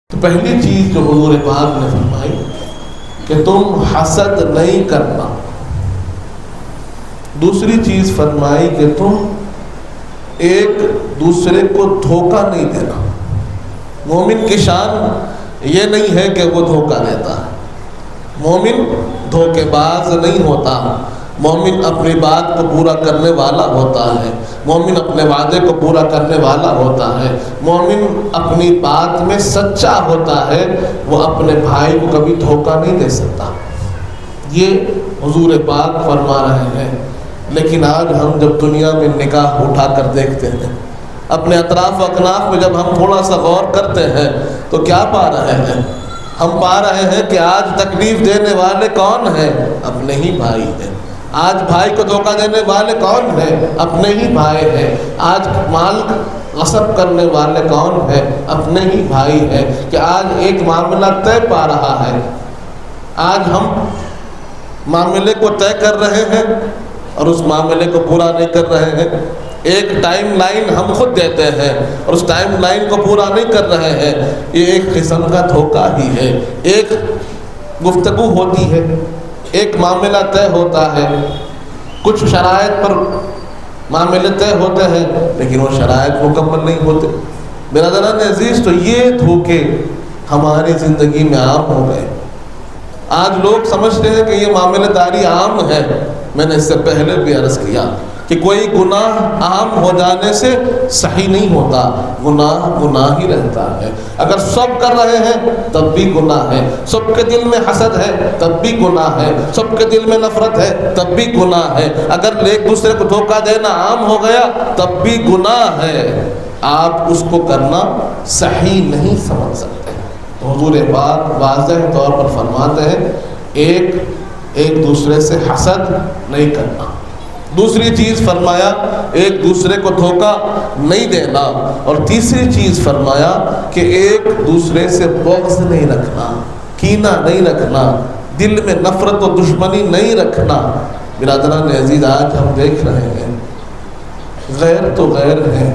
تو پہلی چیز جو حضور پاک نے فرمائی کہ تم حسد نہیں کرنا. دوسری چیز فرمائی کہ تم ایک دوسرے کو دھوکہ نہیں دینا. مومن کی شان یہ نہیں ہے کہ وہ دھوکہ دیتا ہے. مومن دھوکے باز نہیں ہوتا. مومن اپنی بات کو پورا کرنے والا ہوتا ہے. مومن اپنے وعدے کو پورا کرنے والا ہوتا ہے. مومن اپنی بات میں سچا ہوتا ہے. وہ اپنے بھائی کو کبھی دھوکہ نہیں دے سکتا. یہ حضور پاک فرما رہے ہیں. لیکن آج ہم جب دنیا میں نگاہ اٹھا کر دیکھتے ہیں, اپنے اطراف و اکناف میں جب ہم تھوڑا سا غور کرتے ہیں تو کیا پا رہے ہیں؟ ہم پا رہے ہیں کہ آج تکلیف دینے والے کون ہیں؟ اپنے ہی بھائی ہیں. آج بھائی کو دھوکہ دینے والے کون ہیں؟ اپنے ہی بھائی ہیں. آج مال غصب کرنے والے کون ہیں؟ اپنے ہی بھائی ہیں. کہ آج ایک معاملہ طے پا رہا ہے. آج ہم معاملے کو طے کر رہے ہیں اور اس معاملے کو پورا نہیں کر رہے ہیں. ایک ٹائم لائن ہم خود دیتے ہیں اور اس ٹائم لائن کو پورا نہیں کر رہے ہیں. یہ ایک قسم کا دھوکہ ہی ہے. ایک گفتگو ہوتی ہے, ایک معاملہ طے ہوتا ہے, کچھ شرائط پر معاملے طے ہوتے ہیں لیکن وہ شرائط مکمل نہیں ہوتے. برادران عزیز, تو یہ دھوکے ہماری زندگی میں عام ہو گئے. آج لوگ سمجھتے ہیں کہ یہ معاملہ داری عام ہے. میں نے اس سے پہلے بھی عرض کیا کہ کوئی گناہ عام ہو جانے سے صحیح نہیں ہوتا. گناہ گناہ ہی رہتا ہے. اگر سب کر رہے ہیں تب بھی گناہ ہے. سب کے دل میں حسد ہے تب بھی گناہ ہے. سب کے دل میں نفرت ہے تب بھی گناہ ہے. اگر ایک دوسرے کو دھوکہ دینا عام ہو گیا تب بھی گناہ ہے. آپ اس کو کرنا صحیح نہیں سمجھ سکتے. حضور پاک واضح طور پر فرماتے ہیں ایک دوسرے سے حسد نہیں کرنا. دوسری چیز فرمایا ایک دوسرے کو دھوکہ نہیں دینا. اور تیسری چیز فرمایا کہ ایک دوسرے سے بغض نہیں رکھنا, کینہ نہیں رکھنا, دل میں نفرت و دشمنی نہیں رکھنا. برادران عزیز, آج ہم دیکھ رہے ہیں غیر تو غیر ہے,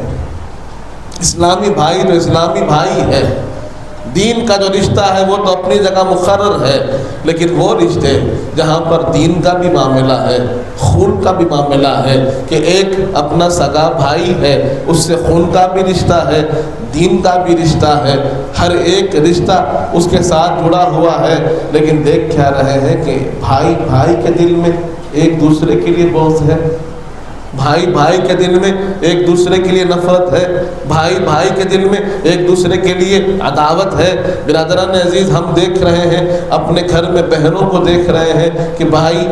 اسلامی بھائی تو اسلامی بھائی ہے. دین کا جو رشتہ ہے وہ تو اپنی جگہ مقرر ہے, لیکن وہ رشتے جہاں پر دین کا بھی معاملہ ہے, خون کا بھی معاملہ ہے, کہ ایک اپنا سگا بھائی ہے, اس سے خون کا بھی رشتہ ہے, دین کا بھی رشتہ ہے, ہر ایک رشتہ اس کے ساتھ جڑا ہوا ہے. لیکن دیکھ کیا رہے ہیں کہ بھائی بھائی کے دل میں ایک دوسرے کے لیے بغض ہے, بھائی بھائی کے دل میں ایک دوسرے کے لیے نفرت ہے, بھائی بھائی کے دل میں ایک دوسرے کے لیے عداوت ہے. برادران عزیز, ہم دیکھ رہے ہیں اپنے گھر میں بہنوں کو دیکھ رہے ہیں کہ بھائی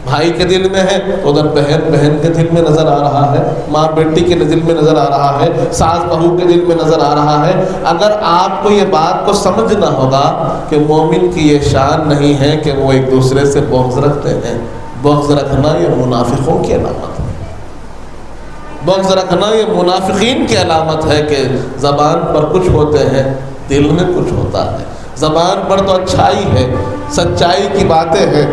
بھائی کے دل میں ہے, ادھر بہن بہن کے دل میں نظر آ رہا ہے, ماں بیٹی کے دل میں نظر آ رہا ہے, ساس بہو کے دل میں نظر آ رہا ہے. اگر آپ کو یہ بات کو سمجھنا ہوگا کہ مومن کی یہ شان نہیں ہے کہ وہ ایک دوسرے سے بغض رکھتے ہیں. بغض رکھنا یہ منافقوں کی علامت ہے. بغض رکھنا یہ منافقین کی علامت ہے کہ زبان پر کچھ ہوتے ہیں, دل میں کچھ ہوتا ہے. زبان پر تو اچھائی ہے, سچائی کی باتیں ہیں,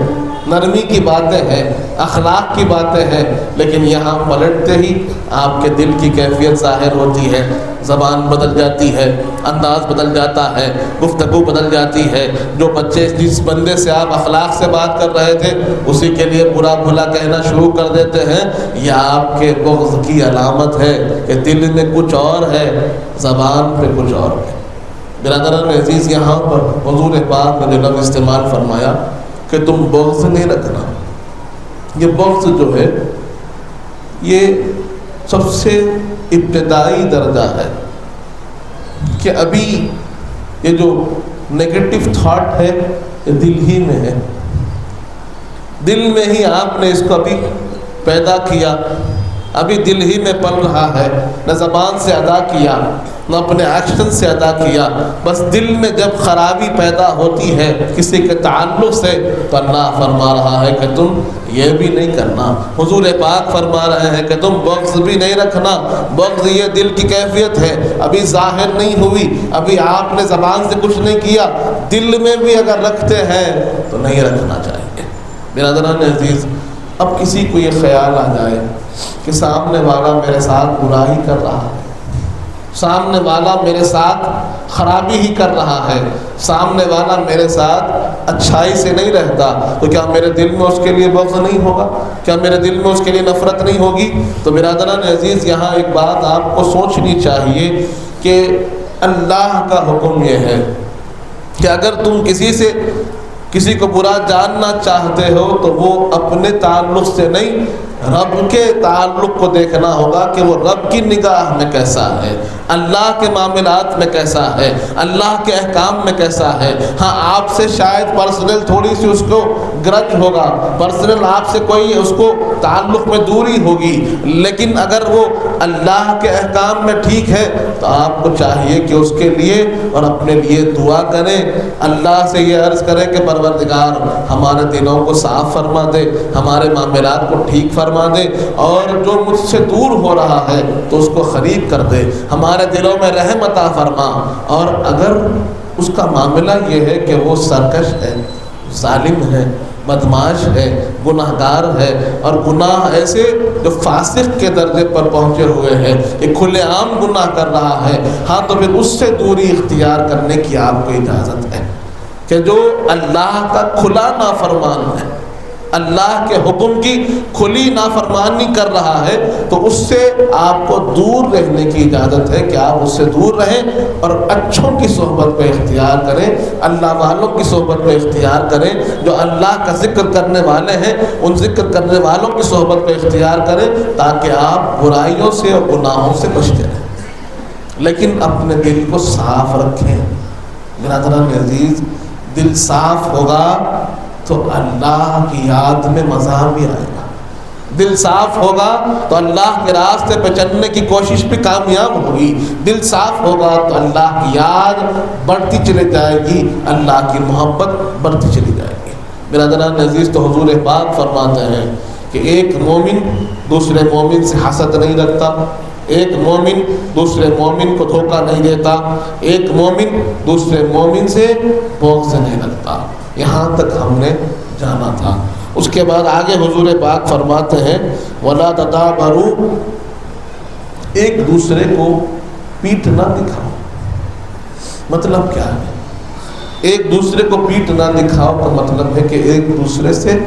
نرمی کی باتیں ہیں, اخلاق کی باتیں ہیں, لیکن یہاں پلٹتے ہی آپ کے دل کی کیفیت ظاہر ہوتی ہے. زبان بدل جاتی ہے, انداز بدل جاتا ہے, گفتگو بدل جاتی ہے. جو بچے جس بندے سے آپ اخلاق سے بات کر رہے تھے اسی کے لیے برا بھلا کہنا شروع کر دیتے ہیں. یہ آپ کے بغض کی علامت ہے کہ دل میں کچھ اور ہے, زبان پہ کچھ اور ہے. برادران عزیز, یہاں پر حضور پاک نے جو لفظ استعمال فرمایا کہ تم بغض نہیں رکھنا, یہ بغض جو ہے یہ سب سے ابتدائی درجہ ہے کہ ابھی یہ جو نیگیٹو تھاٹ ہے یہ دل ہی میں ہے. دل میں ہی آپ نے اس کو ابھی پیدا کیا, ابھی دل ہی میں پل رہا ہے. نہ زبان سے ادا کیا, نہ اپنے ایکشن سے ادا کیا. بس دل میں جب خرابی پیدا ہوتی ہے کسی کے تعلق سے تو اللہ فرما رہا ہے کہ تم یہ بھی نہیں کرنا. حضور پاک فرما رہے ہیں کہ تم بغض بھی نہیں رکھنا. بغض یہ دل کی کیفیت ہے, ابھی ظاہر نہیں ہوئی, ابھی آپ نے زبان سے کچھ نہیں کیا, دل میں بھی اگر رکھتے ہیں تو نہیں رکھنا چاہیے. برادران عزیز, اب کسی کو یہ خیال آ جائے کہ سامنے والا میرے ساتھ برائی کر رہا ہے, سامنے والا میرے ساتھ خرابی ہی کر رہا ہے، سامنے والا میرے ساتھ اچھائی سے نہیں رہتا، تو کیا میرے دل میں اس کے لیے بغض نہیں ہوگا؟ کیا میرے دل میں اس کے لیے نفرت نہیں ہوگی؟ تو برادران عزیز، یہاں ایک بات آپ کو سوچنی چاہیے کہ اللہ کا حکم یہ ہے کہ اگر تم کسی کو برا جاننا چاہتے ہو تو وہ اپنے تعلق سے نہیں، رب کے تعلق کو دیکھنا ہوگا کہ وہ رب کی نگاہ میں کیسا ہے، اللہ کے معاملات میں کیسا ہے، اللہ کے احکام میں کیسا ہے۔ ہاں آپ سے شاید پرسنل تھوڑی سی اس کو گرج ہوگا، پرسنل آپ سے کوئی اس کو تعلق میں دوری ہوگی، لیکن اگر وہ اللہ کے احکام میں ٹھیک ہے تو آپ کو چاہیے کہ اس کے لیے اور اپنے لیے دعا کریں، اللہ سے یہ عرض کریں کہ پروردگار ہمارے دلوں کو صاف فرما دے، ہمارے معاملات کو ٹھیک فرما دے، اور جو مجھ سے دور ہو رہا ہے تو اس کو قریب کر دے، ہمارے دلوں میں رحم عطا فرما۔ اور اگر اس کا معاملہ یہ ہے کہ وہ سرکش ہے، ظالم ہے، بدمعاش ہے، گناہ گار ہے، اور گناہ ایسے جو فاسق کے درجے پر پہنچے ہوئے ہیں کہ کھلے عام گناہ کر رہا ہے، ہاں تو پھر اس سے دوری اختیار کرنے کی آپ کو اجازت ہے کہ جو اللہ کا کھلا نافرمان ہے، اللہ کے حکم کی کھلی نافرمانی کر رہا ہے، تو اس سے آپ کو دور رہنے کی اجازت ہے کہ آپ اس سے دور رہیں اور اچھوں کی صحبت پہ اختیار کریں، اللہ والوں کی صحبت پہ اختیار کریں، جو اللہ کا ذکر کرنے والے ہیں ان ذکر کرنے والوں کی صحبت پہ اختیار کریں، تاکہ آپ برائیوں سے اور گناہوں سے بچتے رہیں، لیکن اپنے دل کو صاف رکھیں۔ برادران عزیز، دل صاف ہوگا تو اللہ کی یاد میں مزہ بھی آئے گا، دل صاف ہوگا تو اللہ کے راستے پہ چلنے کی کوشش بھی کامیاب ہوگی، دل صاف ہوگا تو اللہ کی یاد بڑھتی چلی جائے گی، اللہ کی محبت بڑھتی چلی جائے گی۔ برادران عزیز، تو حضور پاک فرماتے ہیں کہ ایک مومن دوسرے مومن سے حسد نہیں رکھتا، ایک مومن دوسرے مومن کو دھوکہ نہیں دیتا، ایک مومن دوسرے مومن سے بغض نہیں رکھتا۔ یہاں تک ہم نے جانا تھا۔ اس کے بعد آگے حضور پاک فرماتے ہیں وَلَا تَدَابَرُوا، ایک دوسرے کو پیٹھ نہ دکھاؤ۔ مطلب کیا ہے؟ ایک دوسرے کو پیٹھ نہ دکھاؤ کا مطلب ہے کہ ایک دوسرے سے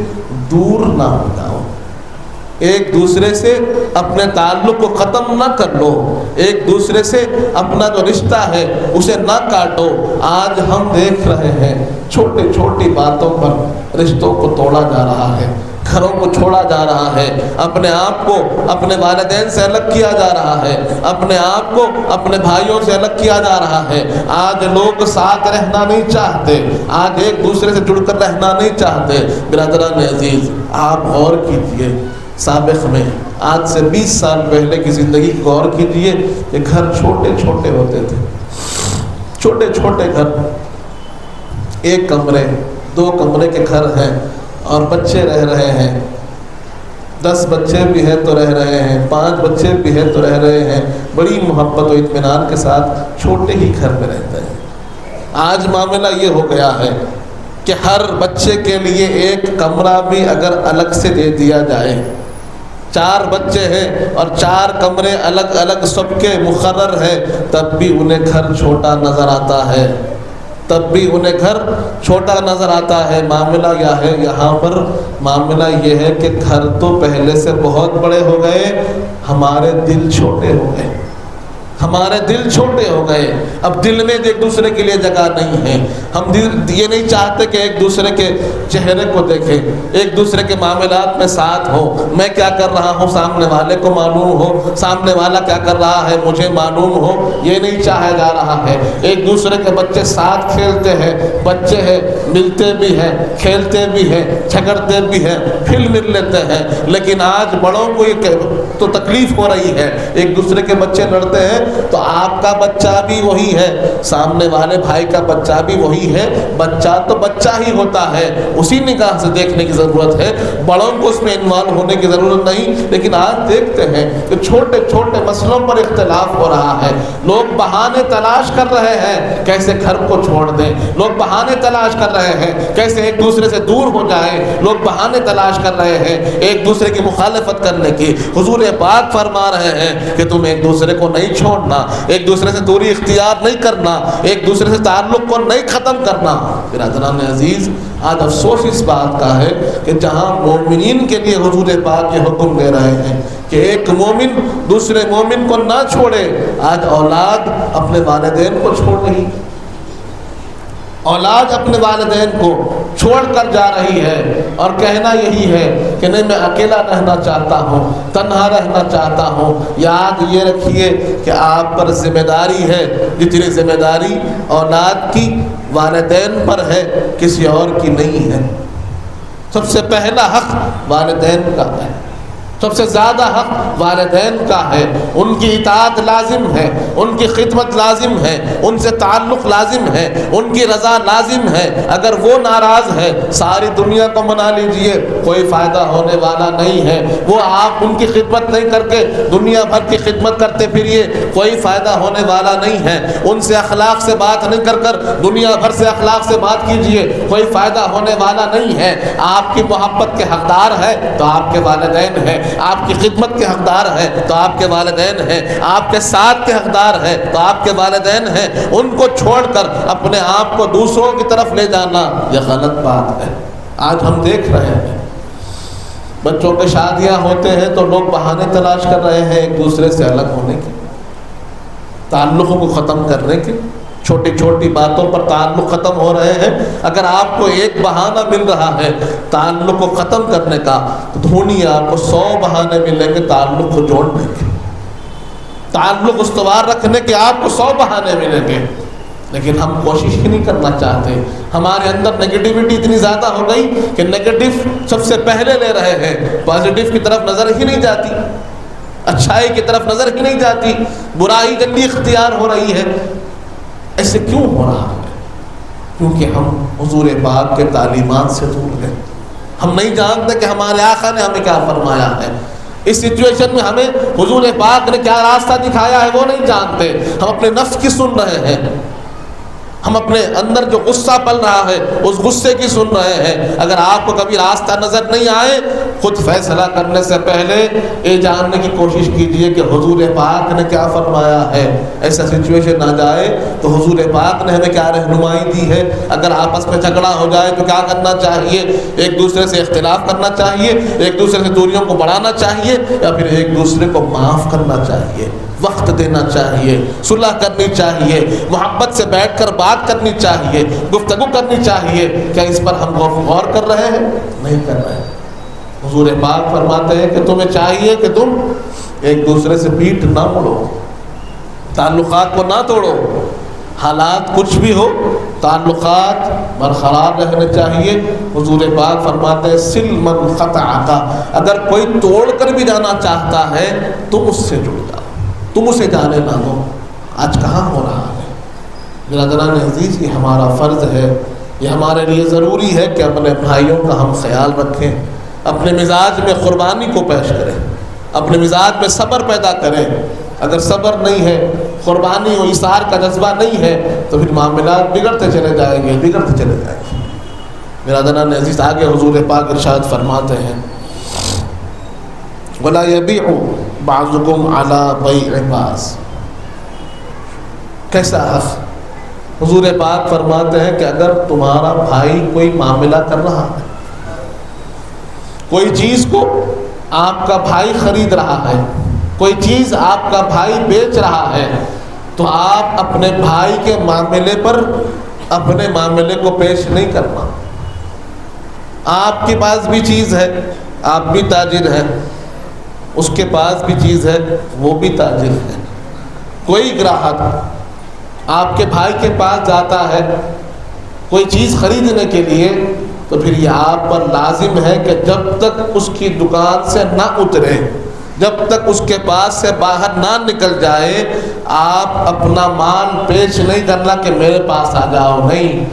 دور نہ ہو جاؤ، ایک دوسرے سے اپنے تعلق کو ختم نہ کر لو، ایک دوسرے سے اپنا جو رشتہ ہے اسے نہ کاٹو۔ آج ہم دیکھ رہے ہیں چھوٹی چھوٹی باتوں پر رشتوں کو توڑا جا رہا ہے، گھروں کو چھوڑا جا رہا ہے، اپنے آپ کو اپنے والدین سے الگ کیا جا رہا ہے، اپنے آپ کو اپنے بھائیوں سے الگ کیا جا رہا ہے۔ آج لوگ ساتھ رہنا نہیں چاہتے، آج ایک دوسرے سے جڑ کر رہنا نہیں چاہتے۔ برادران عزیز، آپ غور کیجئے، سابق میں آج سے 20 سال پہلے کی زندگی غور کیجئے کہ گھر چھوٹے چھوٹے ہوتے تھے، چھوٹے چھوٹے گھر، 1 کمرے 2 کمرے کے گھر ہیں، اور بچے رہ رہے ہیں، 10 بچے بھی ہیں تو رہ رہے ہیں، 5 بچے بھی ہیں تو رہ رہے ہیں، بڑی محبت و اطمینان کے ساتھ چھوٹے ہی گھر میں رہتے ہیں۔ آج معاملہ یہ ہو گیا ہے کہ ہر بچے کے لیے 1 کمرہ بھی اگر الگ سے دے دیا جائے، 4 بچے ہیں اور 4 کمرے الگ الگ سب کے مقرر ہیں، تب بھی انہیں گھر چھوٹا نظر آتا ہے، تب بھی انہیں گھر چھوٹا نظر آتا ہے۔ معاملہ کیا ہے یہاں پر؟ معاملہ یہ ہے کہ گھر تو پہلے سے بہت بڑے ہو گئے، ہمارے دل چھوٹے ہو گئے، ہمارے دل چھوٹے ہو گئے۔ اب دل میں ایک دوسرے کے لیے جگہ نہیں ہے، ہم یہ نہیں چاہتے کہ ایک دوسرے کے چہرے کو دیکھیں، ایک دوسرے کے معاملات میں ساتھ ہو، میں کیا کر رہا ہوں سامنے والے کو معلوم ہو، سامنے والا کیا کر رہا ہے مجھے معلوم ہو، یہ نہیں چاہا جا رہا ہے۔ ایک دوسرے کے بچے ساتھ کھیلتے ہیں، بچے ہیں ملتے بھی ہیں، کھیلتے بھی ہیں، جھگڑتے بھی ہیں، پھر مل لیتے ہیں، لیکن آج بڑوں کو یہ تو تکلیف ہو رہی ہے، ایک دوسرے کے بچے لڑتے ہیں تو آپ کا بچہ بھی وہی ہے، سامنے والے بھائی کا بچہ بھی وہی ہے، بچہ تو بچہ ہی ہوتا ہے، اسی نگاہ سے دیکھنے کی ضرورت ہے، بڑوں کو اس میں انوالو ہونے کی ضرورت نہیں۔ لیکن آج دیکھتے ہیں کہ چھوٹے چھوٹے مسئلوں پر اختلاف ہو رہا ہے، لوگ بہانے تلاش کر رہے ہیں کیسے گھر کو چھوڑ دیں، لوگ بہانے تلاش کر رہے ہیں کیسے ایک دوسرے سے دور ہو جائیں، لوگ بہانے تلاش کر رہے ہیں ایک دوسرے کی مخالفت کرنے کی۔ حضور حضور پاک فرما رہے ہیں کہ تم ایک دوسرے کو نہیں چھوڑنا، ایک دوسرے سے دوری اختیار نہیں کرنا، ایک دوسرے سے تعلق کو نہیں ختم کرنا۔ برادران عزیز، آج افسوس اس بات کا ہے کہ جہاں مومنین کے لیے حضور پاک یہ حکم دے رہے ہیں کہ ایک مومن دوسرے مومن کو نہ چھوڑے، آج اولاد اپنے والدین کو چھوڑ رہی، اولاد اپنے والدین کو چھوڑ کر جا رہی ہے اور کہنا یہی ہے کہ نہیں، میں اکیلا رہنا چاہتا ہوں، تنہا رہنا چاہتا ہوں۔ یاد یہ رکھیے کہ آپ پر ذمہ داری ہے، جتنی ذمہ داری اولاد کی والدین پر ہے، کسی اور کی نہیں ہے۔ سب سے پہلا حق والدین کا ہے، سب سے زیادہ حق والدین کا ہے، ان کی اطاعت لازم ہے، ان کی خدمت لازم ہے، ان سے تعلق لازم ہے، ان کی رضا لازم ہے۔ اگر وہ ناراض ہے، ساری دنیا کو منا لیجئے، کوئی فائدہ ہونے والا نہیں ہے۔ وہ آپ ان کی خدمت نہیں کر کے دنیا بھر کی خدمت کرتے پھریے، کوئی فائدہ ہونے والا نہیں ہے۔ ان سے اخلاق سے بات نہیں کر کر دنیا بھر سے اخلاق سے بات کیجئے، کوئی فائدہ ہونے والا نہیں ہے۔ آپ کی محبت کے حقدار ہے تو آپ کے والدین ہیں، آپ کی خدمت کے حقدار ہے تو آپ کے والدین ہیں، آپ کے ساتھ کے حقدار ہے تو آپ کے والدین ہیں۔ ان کو چھوڑ کر اپنے آپ کو دوسروں کی طرف لے جانا یہ غلط بات ہے۔ آج ہم دیکھ رہے ہیں بچوں کے شادیاں ہوتے ہیں تو لوگ بہانے تلاش کر رہے ہیں ایک دوسرے سے الگ ہونے کے، تعلقوں کو ختم کرنے کے، چھوٹی چھوٹی باتوں پر تعلق ختم ہو رہے ہیں۔ اگر آپ کو ایک بہانہ مل رہا ہے تعلق کو ختم کرنے کا تو ڈھونڈیے، آپ کو 100 بہانے ملیں گے تعلق کو جوڑنے کے، تعلق استوار رکھنے کے آپ کو 100 بہانے ملیں گے، لیکن ہم کوشش ہی نہیں کرنا چاہتے۔ ہمارے اندر نگیٹیوٹی اتنی زیادہ ہو گئی کہ نگیٹو سب سے پہلے لے رہے ہیں، پازیٹیو کی طرف نظر ہی نہیں جاتی، اچھائی کی طرف نظر ہی نہیں جاتی، برائی جلدی اختیار ہو رہی ہے۔ ایسے کیوں ہو رہا ہے؟ کیونکہ ہم حضور پاک کے تعلیمات سے دور ہیں۔ ہم نہیں جانتے کہ ہمارے آقا نے ہمیں کیا فرمایا ہے، اس سچویشن میں ہمیں حضور پاک نے کیا راستہ دکھایا ہے وہ نہیں جانتے۔ ہم اپنے نفس کی سن رہے ہیں، ہم اپنے اندر جو غصہ پل رہا ہے اس غصے کی سن رہے ہیں۔ اگر آپ کو کبھی راستہ نظر نہیں آئے، خود فیصلہ کرنے سے پہلے یہ جاننے کی کوشش کیجئے کہ حضور پاک نے کیا فرمایا ہے۔ ایسا سچویشن نہ جائے تو حضور پاک نے ہمیں کیا رہنمائی دی ہے۔ اگر آپس میں جھگڑا ہو جائے تو کیا کرنا چاہیے؟ ایک دوسرے سے اختلاف کرنا چاہیے، ایک دوسرے سے دوریوں کو بڑھانا چاہیے، یا پھر ایک دوسرے کو معاف کرنا چاہیے، وقت دینا چاہیے، صلح کرنی چاہیے، محبت سے بیٹھ کر بات کرنی چاہیے، گفتگو کرنی چاہیے۔ کیا اس پر ہم غور کر رہے ہیں؟ نہیں کر رہے ہیں۔ حضور پاک فرماتے ہیں کہ تمہیں چاہیے کہ تم ایک دوسرے سے پیٹھ نہ موڑو، تعلقات کو نہ توڑو، حالات کچھ بھی ہو تعلقات برقرار رہنے چاہیے۔ حضور پاک فرماتے ہیں سل من قطعک، اگر کوئی توڑ کر بھی جانا چاہتا ہے تم اس سے جڑ جاؤ، تم اسے جانے نہ دو۔ آج کہاں ہو رہا ہے؟ برادران عزیز، یہ ہمارا فرض ہے، یہ ہمارے لیے ضروری ہے کہ اپنے بھائیوں کا ہم خیال رکھیں، اپنے مزاج میں قربانی کو پیش کریں، اپنے مزاج میں صبر پیدا کریں۔ اگر صبر نہیں ہے، قربانی و ایثار کا جذبہ نہیں ہے تو پھر معاملات بگڑتے چلے جائیں گے، بگڑتے چلے جائیں گے۔ برادران عزیز، آگے حضور پاک ارشاد فرماتے ہیں وَلَا يَبِيعُ بَعْضُكُمْ عَلَى بَيْعِ بَعْضٍ۔ کیسا حق؟ حضور پاک فرماتے ہیں کہ اگر تمہارا بھائی کوئی معاملہ کر رہا ہے، کوئی چیز کو آپ کا بھائی خرید رہا ہے، کوئی چیز آپ کا بھائی بیچ رہا ہے، تو آپ اپنے بھائی کے معاملے پر اپنے معاملے کو پیش نہیں کرنا۔ آپ کے پاس بھی چیز ہے، آپ بھی تاجر ہیں، اس کے پاس بھی چیز ہے، وہ بھی تاجر ہے۔ کوئی گراہک آپ کے بھائی کے پاس جاتا ہے کوئی چیز خریدنے کے لیے، تو پھر یہ آپ پر لازم ہے کہ جب تک اس کی دکان سے نہ اترے، جب تک اس کے پاس سے باہر نہ نکل جائے، آپ اپنا مال پیش نہیں کرنا کہ میرے پاس آ جاؤ، نہیں،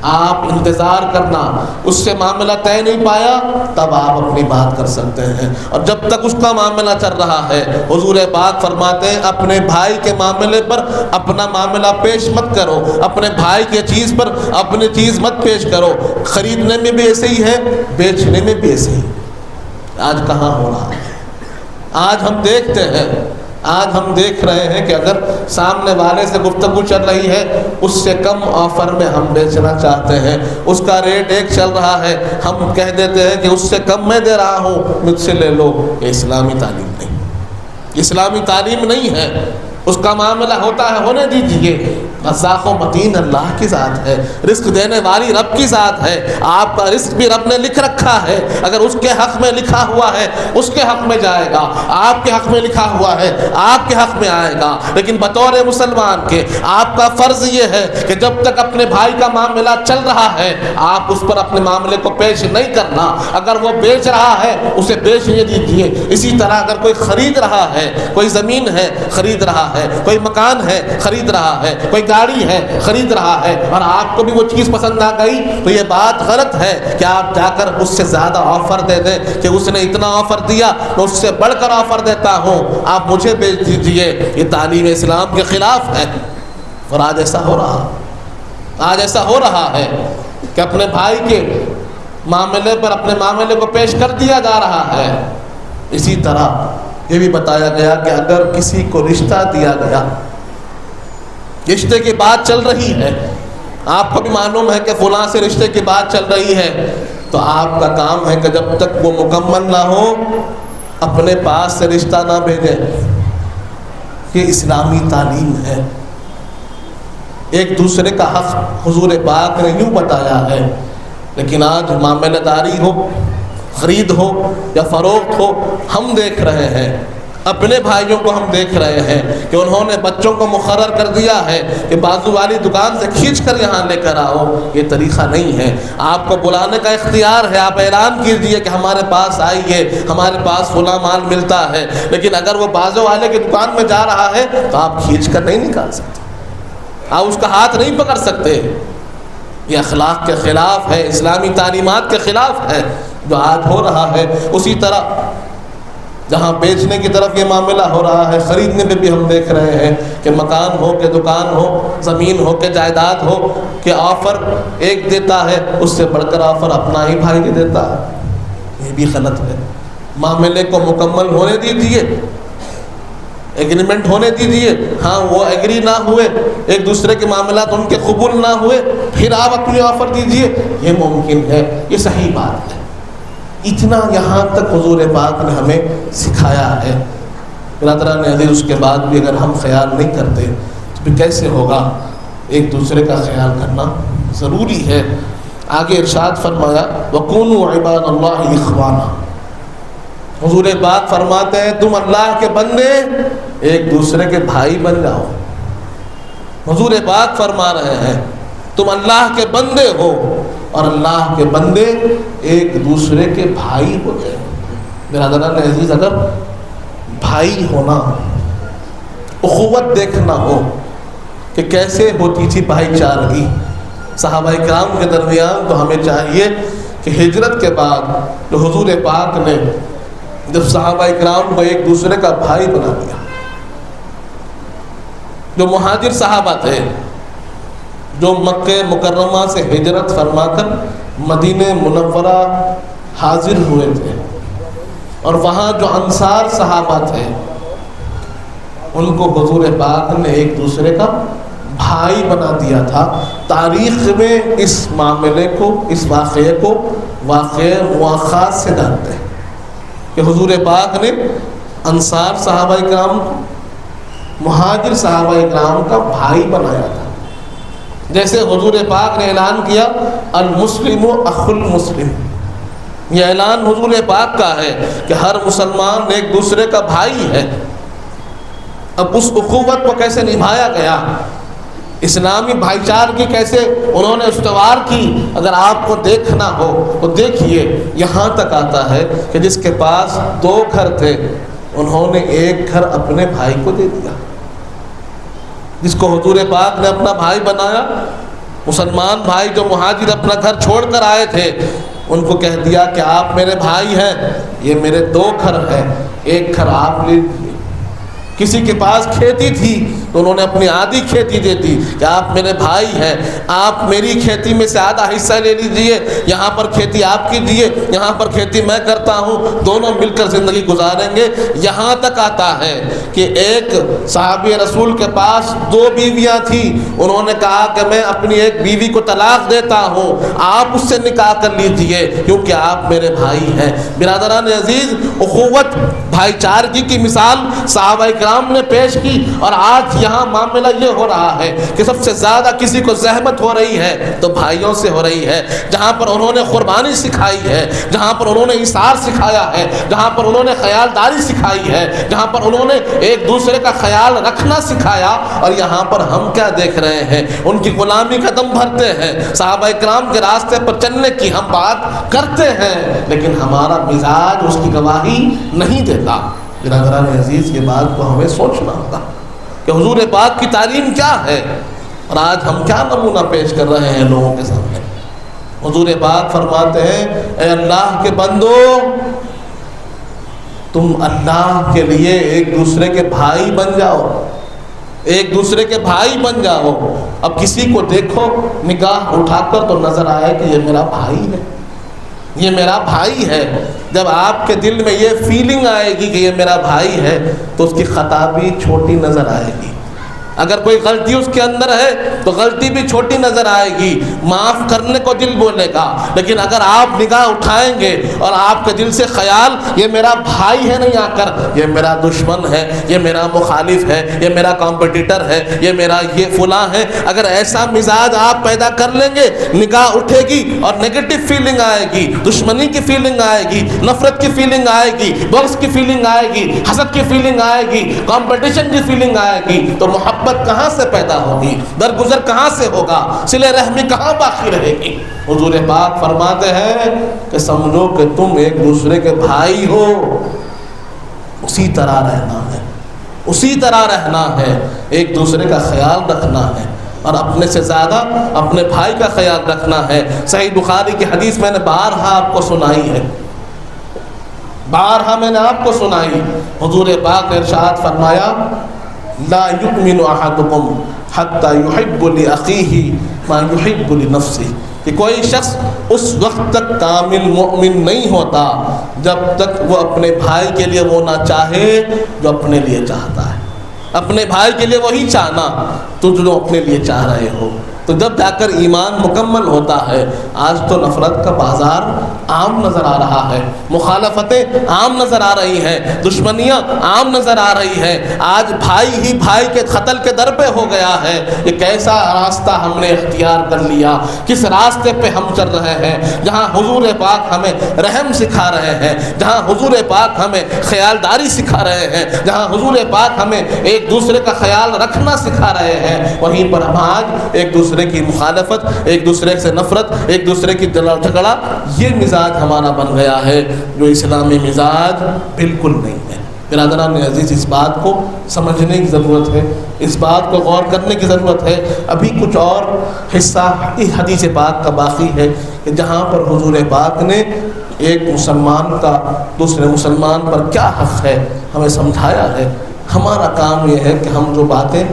آپ انتظار کرنا۔ اس سے معاملہ طے نہیں پایا تب آپ اپنی بات کر سکتے ہیں، اور جب تک اس کا معاملہ چل رہا ہے حضور پاک فرماتے ہیں اپنے بھائی کے معاملے پر اپنا معاملہ پیش مت کرو، اپنے بھائی کے چیز پر اپنی چیز مت پیش کرو۔ خریدنے میں بھی ایسے ہی ہے، بیچنے میں بھی ایسے ہی۔ آج کہاں ہو رہا ہے؟ آج ہم دیکھ رہے ہیں کہ اگر سامنے والے سے گفتگو چل رہی ہے، اس سے کم آفر میں ہم بیچنا چاہتے ہیں، اس کا ریٹ ایک چل رہا ہے، ہم کہہ دیتے ہیں کہ اس سے کم میں دے رہا ہوں، مجھ سے لے لو۔ یہ اسلامی تعلیم نہیں، اسلامی تعلیم نہیں ہے۔ اس کا معاملہ ہوتا ہے ہونے دیجیے۔ رزاق و متین اللہ کی ذات ہے، رزق دینے والی رب کی ذات ہے۔ آپ کا رزق بھی رب نے لکھ رکھا ہے، اگر اس کے حق میں لکھا ہوا ہے اس کے حق میں جائے گا، آپ کے حق میں لکھا ہوا ہے آپ کے حق میں آئے گا۔ لیکن بطور مسلمان کے آپ کا فرض یہ ہے کہ جب تک اپنے بھائی کا معاملہ چل رہا ہے آپ اس پر اپنے معاملے کو پیش نہیں کرنا۔ اگر وہ بیچ رہا ہے اسے بیچنے دیجیے۔ اسی طرح اگر کوئی خرید رہا ہے، کوئی زمین ہے خرید رہا ہے، کوئی مکان ہے خرید رہا ہے، کوئی گاڑی ہے خرید رہا ہے، اور آپ کو بھی وہ چیز پسند آ گئی تو یہ بات غلط ہے کہ آپ جا کر اس سے زیادہ آفر دے دیں کہ اس نے اتنا آفر دیا تو اس سے بڑھ کر آفر دیتا ہوں، آپ مجھے بیچ دیجئے۔ یہ تعلیم اسلام کے خلاف ہے۔ اور آج ایسا ہو رہا ہے کہ اپنے بھائی کے معاملے پر اپنے معاملے کو پیش کر دیا جا رہا ہے۔ اسی طرح یہ بھی بتایا گیا کہ اگر کسی کو رشتہ دیا گیا، رشتے کی بات چل رہی ہے، آپ کو بھی معلوم ہے کہ فلاں سے رشتے کی بات چل رہی ہے، تو آپ کا کام ہے کہ جب تک وہ مکمل نہ ہو اپنے پاس سے رشتہ نہ بھیجیں۔ یہ اسلامی تعلیم ہے۔ ایک دوسرے کا حق حضور پاک نے یوں بتایا ہے، لیکن آج معاملہ داری ہو، خرید ہو یا فروخت ہو، ہم دیکھ رہے ہیں، اپنے بھائیوں کو ہم دیکھ رہے ہیں کہ انہوں نے بچوں کو مقرر کر دیا ہے کہ بازو والی دکان سے کھینچ کر یہاں لے کر آؤ۔ یہ طریقہ نہیں ہے۔ آپ کو بلانے کا اختیار ہے، آپ اعلان کیجئے کہ ہمارے پاس آئیے، ہمارے پاس فلاں مال ملتا ہے، لیکن اگر وہ بازو والے کی دکان میں جا رہا ہے تو آپ کھینچ کر نہیں نکال سکتے، آپ اس کا ہاتھ نہیں پکڑ سکتے۔ یہ اخلاق کے خلاف ہے، اسلامی تعلیمات کے خلاف ہے جو آج ہو رہا ہے۔ اسی طرح جہاں بیچنے کی طرف یہ معاملہ ہو رہا ہے، خریدنے میں بھی ہم دیکھ رہے ہیں کہ مکان ہو کہ دکان ہو، زمین ہو کہ جائیداد ہو، کہ آفر ایک دیتا ہے اس سے بڑھ کر آفر اپنا ہی بھائی نے دیتا ہے۔ یہ بھی غلط ہے۔ معاملے کو مکمل ہونے دیجیے، ایگریمنٹ ہونے دیجیے۔ ہاں وہ ایگری نہ ہوئے، ایک دوسرے کے معاملات ان کے قبول نہ ہوئے، پھر آپ اپنی آفر دیجیے، یہ ممکن ہے، یہ صحیح بات ہے۔ اتنا یہاں تک حضور پاک نے ہمیں سکھایا ہے۔ برادران عزیز، اس کے بعد بھی اگر ہم خیال نہیں کرتے تو پھر کیسے ہوگا؟ ایک دوسرے کا خیال کرنا ضروری ہے۔ آگے ارشاد فرمایا وَكُونُوا عِبَادَ اللَّهِ إِخْوَانًا، حضور پاک فرماتے ہیں تم اللہ کے بندے ایک دوسرے کے بھائی بن جاؤ۔ حضور پاک فرما رہے ہیں تم اللہ کے بندے ہو اور اللہ کے بندے ایک دوسرے کے بھائی ہوتے ہیں۔ برادران عزیز، اگر بھائی ہونا، اخوت دیکھنا ہو کہ کیسے ہوتی تھی بھائی چارگی صحابہ کرام کے درمیان، تو ہمیں چاہیے کہ ہجرت کے بعد جو حضور پاک نے جب صحابہ کرام کو ایک دوسرے کا بھائی بنا دیا، جو مہاجر صحابہ تھے جو مکہ مکرمہ سے ہجرت فرما کر مدینہ منورہ حاضر ہوئے تھے، اور وہاں جو انصار صحابہ تھے ان کو حضور پاک نے ایک دوسرے کا بھائی بنا دیا تھا۔ تاریخ میں اس معاملے کو، اس واقعے کو واقعہ مواخات سے جانتے ہیں کہ حضور پاک نے انصار صحابہ کرام کو مہاجر صحابہ کرام کا بھائی بنایا تھا۔ جیسے حضور پاک نے اعلان کیا المسلم اخو المسلم، یہ اعلان حضور پاک کا ہے کہ ہر مسلمان ایک دوسرے کا بھائی ہے۔ اب اس اخوت کو کیسے نبھایا گیا، اسلامی بھائی چارگی کیسے انہوں نے استوار کی، اگر آپ کو دیکھنا ہو تو دیکھیے۔ یہاں تک آتا ہے کہ جس کے پاس 2 گھر تھے انہوں نے ایک گھر اپنے بھائی کو دے دیا۔ جس کو حضور پاک نے اپنا بھائی بنایا، مسلمان بھائی جو مہاجر اپنا گھر چھوڑ کر آئے تھے، ان کو کہہ دیا کہ آپ میرے بھائی ہیں، یہ میرے 2 گھر ہیں، ایک گھر آپ لے لیجیے۔ کسی کے پاس کھیتی تھی تو انہوں نے اپنی آدھی کھیتی دے دی کہ آپ میرے بھائی ہیں، آپ میری کھیتی میں سے آدھا حصہ لے لیجئے، یہاں پر کھیتی آپ کیجئے، یہاں پر کھیتی میں کرتا ہوں، دونوں مل کر زندگی گزاریں گے۔ یہاں تک آتا ہے کہ ایک صحابی رسول کے پاس 2 بیویاں تھیں، انہوں نے کہا کہ میں اپنی ایک بیوی کو طلاق دیتا ہوں، آپ اس سے نکاح کر لیجئے کیونکہ آپ میرے بھائی ہیں۔ برادران عزیز، اخوت بھائی چارگی کی مثال صحابہ کرام نے پیش کی، اور آج یہاں معاملہ یہ ہو رہا ہے کہ سب سے زیادہ کسی کو زحمت ہو رہی ہے تو بھائیوں سے ہو رہی ہے۔ جہاں پر انہوں نے قربانی سکھائی ہے، جہاں پر انہوں نے ایثار سکھایا ہے، جہاں پر انہوں نے خیالداری سکھائی ہے، جہاں پر انہوں نے ایک دوسرے کا خیال رکھنا سکھایا، اور یہاں پر ہم کیا دیکھ رہے ہیں؟ ان کی غلامی کا دم بھرتے ہیں۔ صحابہ کرام کے راستے پر چلنے کی ہم بات کرتے ہیں لیکن ہمارا مزاج اس کی گواہی نہیں دیتا۔ برادران عزیز، یہ بات کو ہمیں سوچنا ہوگا کہ حضور پاک کی تعلیم کیا ہے اور آج ہم کیا نمونہ پیش کر رہے ہیں لوگوں کے سامنے۔ حضور پاک فرماتے ہیں، اے اللہ کے بندو، تم اللہ کے لیے ایک دوسرے کے بھائی بن جاؤ، ایک دوسرے کے بھائی بن جاؤ۔ اب کسی کو دیکھو نگاہ اٹھا کر تو نظر آئے کہ یہ میرا بھائی ہے، یہ میرا بھائی ہے۔ جب آپ کے دل میں یہ فیلنگ آئے گی کہ یہ میرا بھائی ہے تو اس کی خطا بھی چھوٹی نظر آئے گی۔ اگر کوئی غلطی اس کے اندر ہے تو غلطی بھی چھوٹی نظر آئے گی، معاف کرنے کو دل بولے گا۔ لیکن اگر آپ نگاہ اٹھائیں گے اور آپ کے دل سے خیال یہ میرا بھائی ہے نہیں آ کر یہ میرا دشمن ہے، یہ میرا مخالف ہے، یہ میرا کمپٹیٹر ہے، یہ میرا یہ فلاں ہے، اگر ایسا مزاج آپ پیدا کر لیں گے، نگاہ اٹھے گی اور نیگیٹو فیلنگ آئے گی، دشمنی کی فیلنگ آئے گی، نفرت کی فیلنگ آئے گی، بغض کی فیلنگ آئے گی، حسد کی فیلنگ آئے گی، کمپٹیشن کی فیلنگ آئے گی، تو محبت کہاں سے پیدا ہوگی؟ درگزر کہاں سے ہوگا؟ صلہ رحمی کہاں باقی رہے گی؟ حضور پاک فرماتے ہیں کہ سمجھو کہ تم ایک دوسرے کے بھائی ہو، اسی طرح رہنا ہے، اسی طرح رہنا ہے، ایک دوسرے کا خیال رکھنا ہے اور اپنے سے زیادہ اپنے بھائی کا خیال رکھنا ہے۔ صحیح بخاری کی حدیث میں نے بارہا آپ کو سنائی ہے، بارہا میں نے آپ کو سنائی۔ حضور پاک نے ارشاد فرمایا، لا یؤمن احدکم حتی یحب لأخیہ ما یحب لنفسہ، کہ کوئی شخص اس وقت تک کامل مومن نہیں ہوتا جب تک وہ اپنے بھائی کے لیے وہ نہ چاہے جو اپنے لیے چاہتا ہے۔ اپنے بھائی کے لیے وہی چاہنا تو جو اپنے لیے چاہ رہے ہو، تو جب جا کر ایمان مکمل ہوتا ہے۔ آج تو نفرت کا بازار عام نظر آ رہا ہے، مخالفتیں عام نظر آ رہی ہیں، دشمنیاں عام نظر آ رہی ہیں۔ آج بھائی ہی بھائی کے قتل کے در پہ ہو گیا ہے۔ یہ کیسا راستہ ہم نے اختیار کر لیا، کس راستے پہ ہم چل رہے ہیں؟ جہاں حضور پاک ہمیں رحم سکھا رہے ہیں، جہاں حضور پاک ہمیں خیالداری سکھا رہے ہیں، جہاں حضور پاک ہمیں ایک دوسرے کا خیال رکھنا سکھا رہے ہیں، وہیں پر ہم آج ایک دوسرے کی مخالفت، ایک دوسرے سے نفرت، ایک دوسرے کی جھگڑا، یہ مزاج ہمارا بن گیا ہے جو اسلامی مزاج بالکل نہیں ہے۔ برادران عزیز، اس بات کو سمجھنے کی ضرورت ہے، اس بات کو غور کرنے کی ضرورت ہے۔ ابھی کچھ اور حصہ حدیث پاک کا باقی ہے کہ جہاں پر حضور پاک نے ایک مسلمان کا دوسرے مسلمان پر کیا حق ہے ہمیں سمجھایا ہے۔ ہمارا کام یہ ہے کہ ہم جو باتیں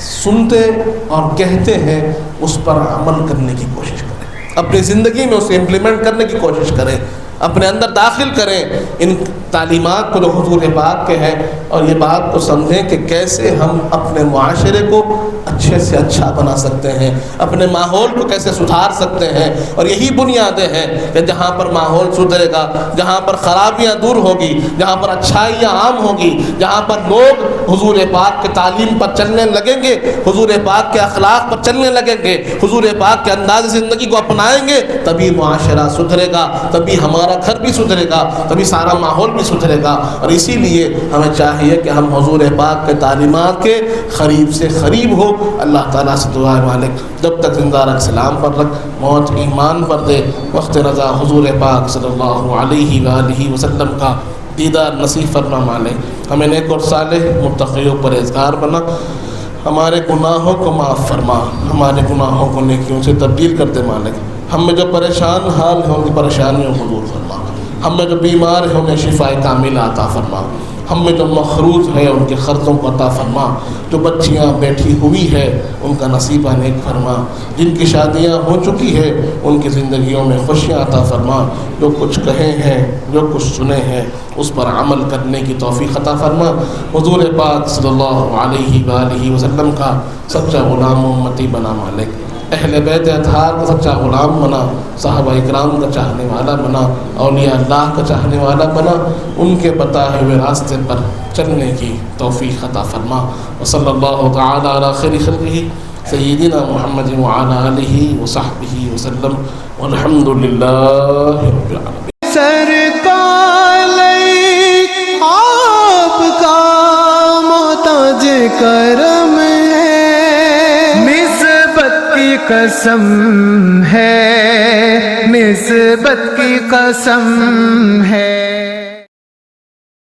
سنتے اور کہتے ہیں اس پر عمل کرنے کی کوشش کریں، اپنی زندگی میں اسے امپلیمنٹ کرنے کی کوشش کریں، اپنے اندر داخل کریں ان تعلیمات کو جو حضور پاک کے ہیں، اور یہ بات کو سمجھیں کہ کیسے ہم اپنے معاشرے کو اچھے سے اچھا بنا سکتے ہیں، اپنے ماحول کو کیسے سدھار سکتے ہیں۔ اور یہی بنیادیں ہیں کہ جہاں پر ماحول سدھرے گا، جہاں پر خرابیاں دور ہوگی، جہاں پر اچھائیاں عام ہوگی، جہاں پر لوگ حضور پاک کے تعلیم پر چلنے لگیں گے، حضور پاک کے اخلاق پر چلنے لگیں گے، حضور پاک کے انداز زندگی کو اپنائیں گے، تبھی معاشرہ سدھرے گا، تبھی ہمارا گھر بھی سدھرے گا، تبھی سارا ماحول بھی سدھرے گا۔ اور اسی لیے ہمیں چاہیے کہ ہم حضور پاک کے تعلیمات کے قریب سے قریب ہو۔ اللہ تعالیٰ سے دعا ہے، مالک جب تک زندہ رکھ، سلام پر رکھ، موت ایمان پر دے، وقت رضا حضور پاک صلی اللہ علیہ وآلہ وسلم کا دیدار نصیب فرما مالک، ہمیں نیک اور صالح متقی و پرہیزگار بنا، ہمارے گناہوں کو معاف فرما، ہمارے گناہوں کو نیکیوں سے تبدیل کر دے مالک، ہم میں جو پریشان حال ہیں ان کی پریشانیوں کو دور فرما، ہم میں جو بیمار ہیں انہیں شفاء کاملہ عطا فرما، ہم میں جو مخروض ہے ان کے قرضوں کو عطا فرما، جو بچیاں بیٹھی ہوئی ہے ان کا نصیبہ نیک فرما، جن کی شادیاں ہو چکی ہے ان کی زندگیوں میں خوشیاں عطا فرما، جو کچھ کہے ہیں جو کچھ سنے ہیں اس پر عمل کرنے کی توفیق عطا فرما۔ حضور پاک صلی اللہ علیہ وآلہ وسلم کا سچا غلام و امتی بنا مالک، اہل بیت اطہار کا سچا غلام بنا، صحابہ اکرام کا چاہنے والا بنا، اولیاء اللہ کا چاہنے والا بنا، ان کے بتائے ہوئے راستے پر چلنے کی توفیق عطا فرما۔ وصلی اللہ تعالی علی خیر خلقہ سیدنا محمد وعلی آلہ وصحبہ وسلم، والحمد للہ رب العالمین۔ سرکار آپ کا محتاج کرم ہے، نسبت کی قسم ہے، نسبت کی قسم ہے۔